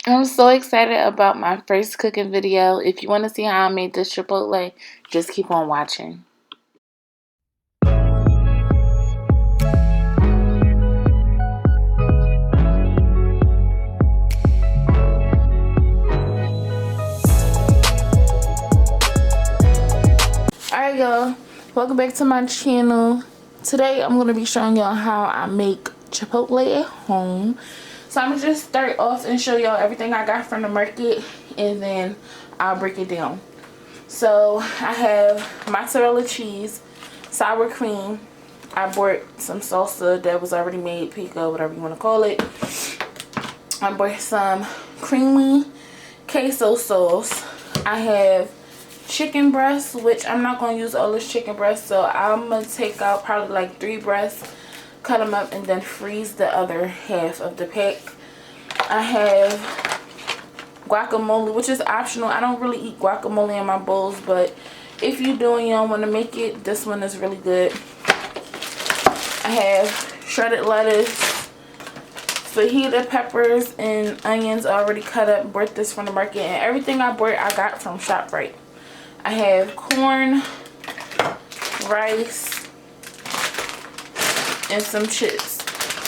I'm so excited about my first cooking video. If you want to see how I made this Chipotle, just keep on watching. Alright y'all, welcome back to my channel. Today I'm going to be showing y'all how I make Chipotle at home. So I'm going to just start off and show y'all everything I got from the market, and then I'll break it down. So I have mozzarella cheese, sour cream. I bought some salsa that was already made, pico, whatever you want to call it. I bought some creamy queso sauce. I have chicken breasts, which I'm not going to use all this chicken breast, so I'm going to take out probably like 3 breasts, cut them up, and then freeze the other half of the pack. I have guacamole, which is optional. I don't really eat guacamole in my bowls, but if you do and you don't want to make it, this one is really good. I have shredded lettuce, fajita peppers, and onions already cut up. Bought this from the market, and everything I bought I got from ShopRite. I have corn, rice, and some chips.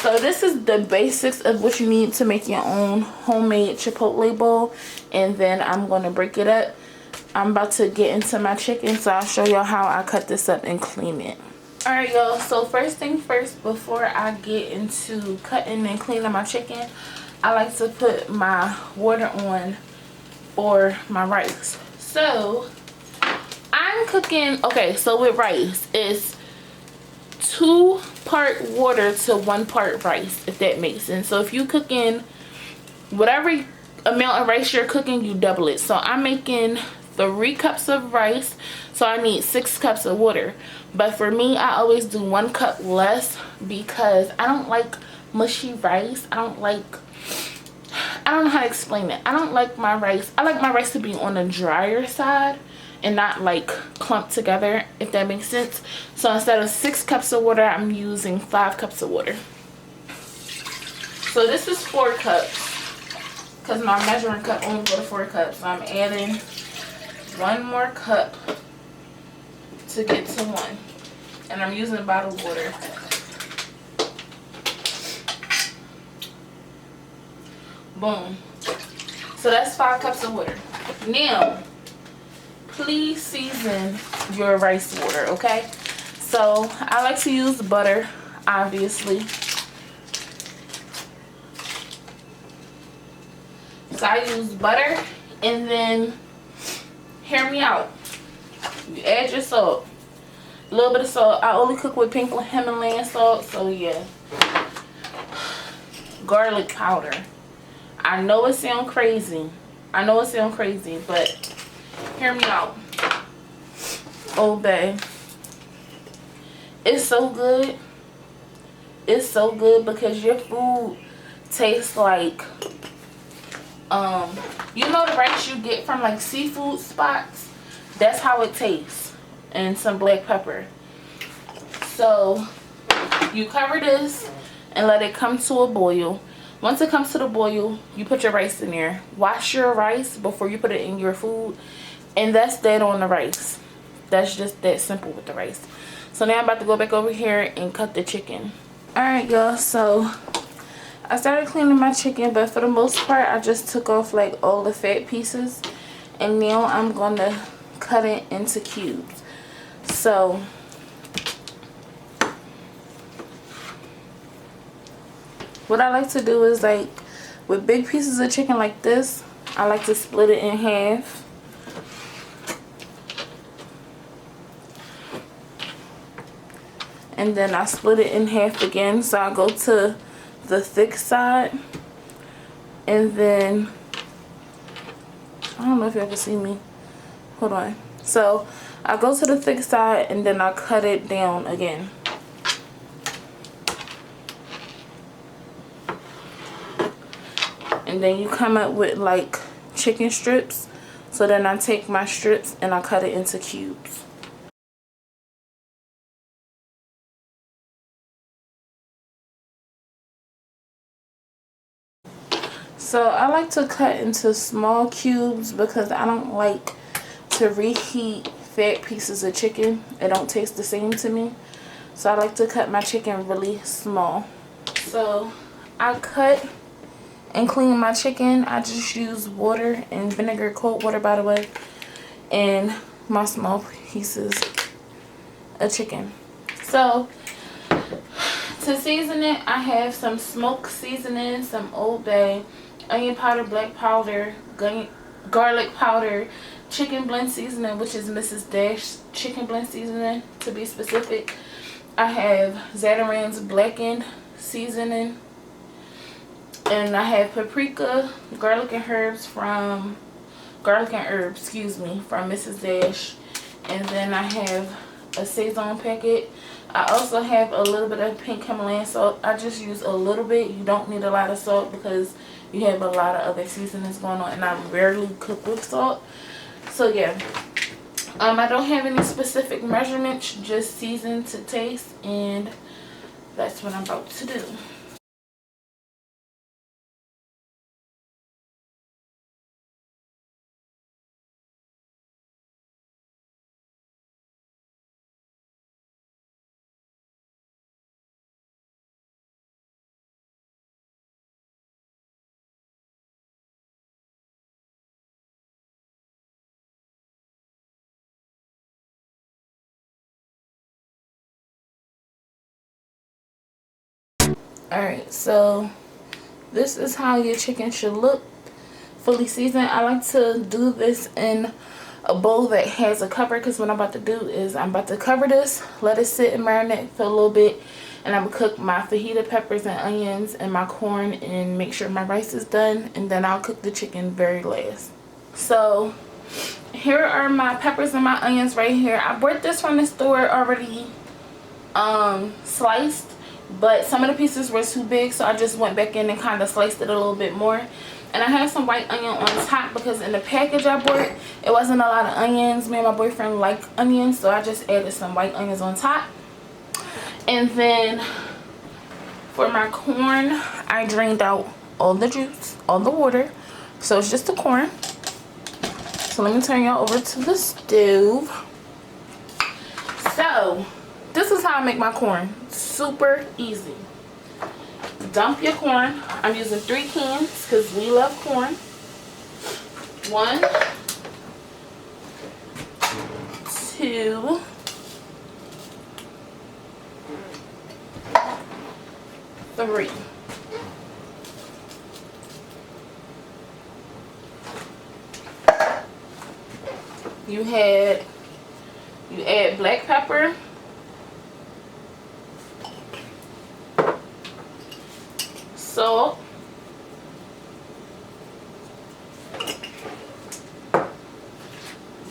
So this is the basics of what you need to make your own homemade Chipotle bowl, and then I'm going to break it up. I'm about to get into my chicken, so I'll show y'all how I cut this up and clean it. Alright y'all, so first thing first, before I get into cutting and cleaning my chicken, I like to put my water on for my rice. So I'm cooking, okay, so with rice, it's 2-part water to 1 part rice, if that makes sense. So if you cooking whatever amount of rice you're cooking, you double it. So I'm making 3 cups of rice, so I need 6 cups of water. But for me, I always do 1 cup less because I don't like mushy rice. I don't know how to explain it. I don't like my rice. I like my rice to be on the drier side and not like clumped together, if that makes sense. So instead of 6 cups of water, I'm using 5 cups of water. So this is 4 cups because my measuring cup only goes 4 cups. So I'm adding 1 more cup to get to 1, and I'm using bottled water. Boom. So that's 5 cups of water. Now please season your rice water, okay? So I like to use butter, obviously. So I use butter, and then hear me out, you add your salt, a little bit of salt. I only cook with pink Himalayan salt, so yeah. Garlic powder. I know it sounds crazy, but hear me out. Old Bay. It's so good. It's so good because your food tastes like, you know the rice you get from like seafood spots? That's how it tastes. And some black pepper. So you cover this and let it come to a boil. Once it comes to the boil, you put your rice in there. Wash your rice before you put it in your food, and that's that on the rice. That's just that simple with the rice. So now I'm about to go back over here and cut the chicken. Alright y'all, so I started cleaning my chicken, but for the most part I just took off like all the fat pieces, and now I'm gonna cut it into cubes. So what I like to do is, like with big pieces of chicken like this, I like to split it in half. And then I split it in half again. So I go to the thick side, and then I don't know if y'all can see me. Hold on. So I go to the thick side, and then I cut it down again. And then you come up with like chicken strips. So then I take my strips and I cut it into cubes. So I like to cut into small cubes because I don't like to reheat fat pieces of chicken. It don't taste the same to me. So I like to cut my chicken really small. So I cut and clean my chicken. I just use water and vinegar, cold water by the way, and my small pieces of chicken. So to season it, I have some smoked seasoning, some Old Bay, onion powder, black powder, garlic powder, chicken blend seasoning, which is Mrs. Dash chicken blend seasoning to be specific. I have Zatarain's blackened seasoning, and I have paprika, garlic and herbs, from Mrs. Dash, and then I have a Saison packet. I also have a little bit of pink Himalayan salt. I just use a little bit. You don't need a lot of salt because you have a lot of other seasonings going on, and I rarely cook with salt. So yeah, I don't have any specific measurements, just season to taste, and that's what I'm about to do. Alright, so this is how your chicken should look fully seasoned. I like to do this in a bowl that has a cover, because what I'm about to do is I'm about to cover this, let it sit and marinate for a little bit, and I'm gonna cook my fajita peppers and onions and my corn and make sure my rice is done, and then I'll cook the chicken very last. So here are my peppers and my onions right here. I bought this from the store already sliced, but some of the pieces were too big, so I just went back in and kind of sliced it a little bit more. And I have some white onion on top because in the package I bought, it wasn't a lot of onions. Me and my boyfriend like onions, so I just added some white onions on top. And then for my corn, I drained out all the juice, all the water, so it's just the corn. So let me turn y'all over to the stove. So this is how I make my corn. Super easy. Dump your corn. I'm using 3 cans because we love corn. 1, 2, 3. You add black pepper, salt,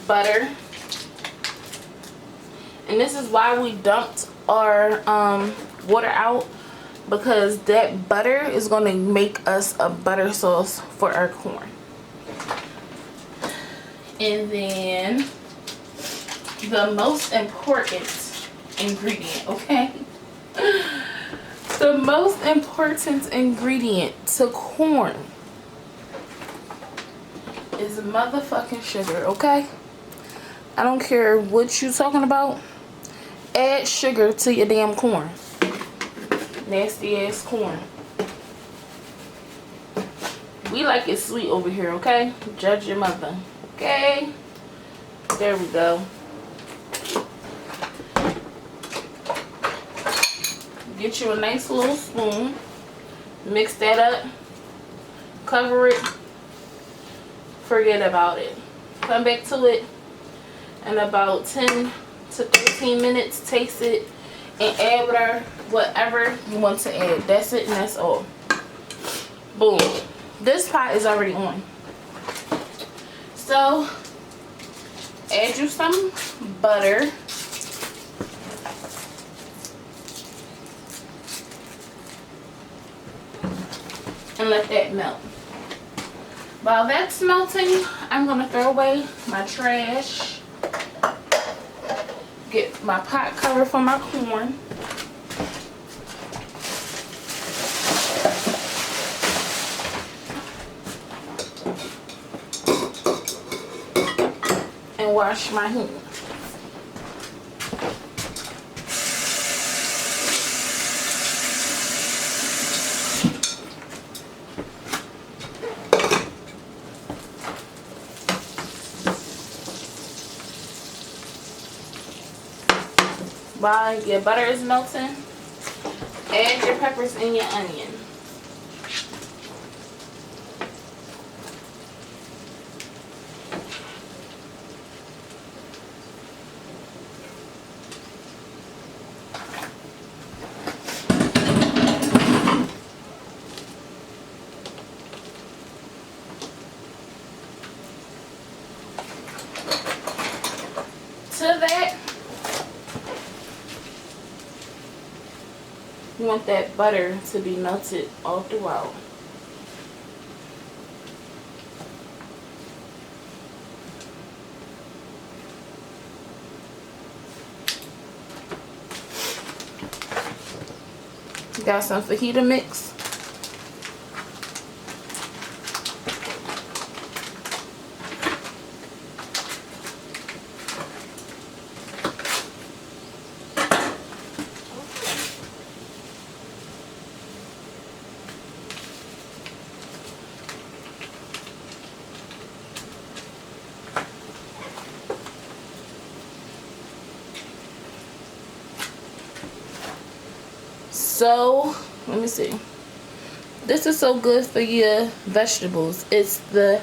butter, and this is why we dumped our water out, because that butter is going to make us a butter sauce for our corn. And then the most important ingredient, okay? The most important ingredient to corn is motherfucking sugar, okay? I don't care what you talking about. Add sugar to your damn corn. Nasty ass corn. We like it sweet over here, okay? Judge your mother. Okay, there we go. Get you a nice little spoon, mix that up, cover it, forget about it. Come back to it in about 10 to 15 minutes, taste it, and add whatever you want to add. That's it and that's all. Boom. This pot is already on. So, add you some butter. And let that melt. While that's melting, I'm going to throw away my trash. Get my pot cover for my corn. and wash my hands. While your butter is melting, add your peppers and your onion. To that, you want that butter to be melted all throughout. Got some fajita mix. So, let me see. This is so good for your vegetables. It's the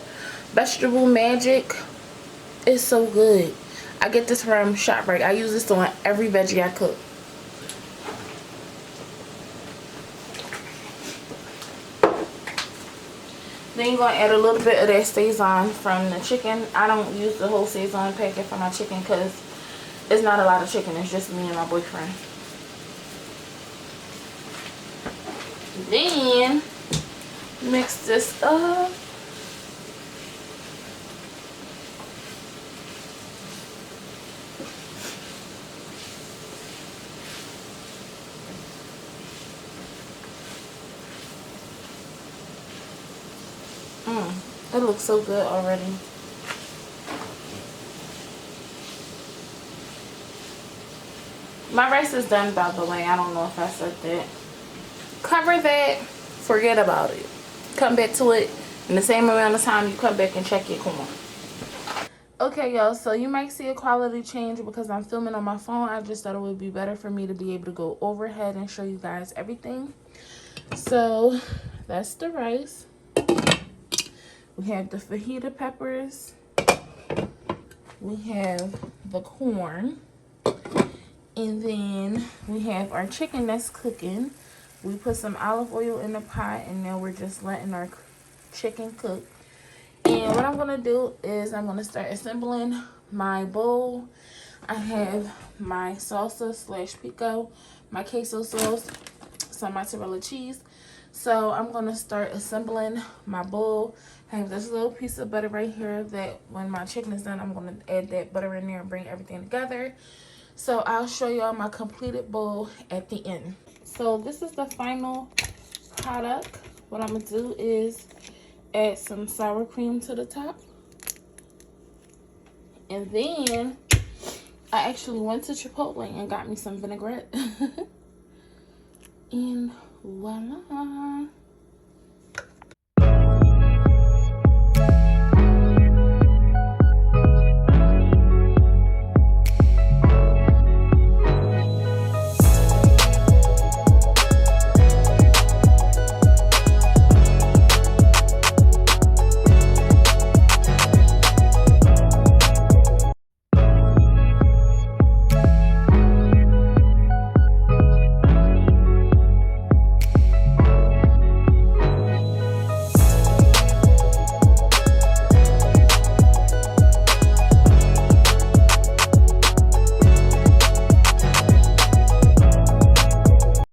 Vegetable Magic. It's so good. I get this from ShopRite. I use this on every veggie I cook. Then you're going to add a little bit of that Sazon from the chicken. I don't use the whole Sazon packet for my chicken because it's not a lot of chicken. It's just me and my boyfriend. Then mix this up. It looks so good already. My rice is done, by the way. I don't know if I said that. Cover that, forget about it. Come back to it in the same amount of time you come back and check your corn. Okay, y'all, so you might see a quality change because I'm filming on my phone. I just thought it would be better for me to be able to go overhead and show you guys everything. So that's the rice. We have the fajita peppers. We have the corn. And then we have our chicken that's cooking. We put some olive oil in the pot and now we're just letting our chicken cook. And what I'm going to do is I'm going to start assembling my bowl. I have my salsa slash pico, my queso sauce, some mozzarella cheese. So I'm going to start assembling my bowl. I have this little piece of butter right here that when my chicken is done, I'm going to add that butter in there and bring everything together. So I'll show y'all my completed bowl at the end. So this is the final product. What I'm going to do is add some sour cream to the top. And then I actually went to Chipotle and got me some vinaigrette. And voila.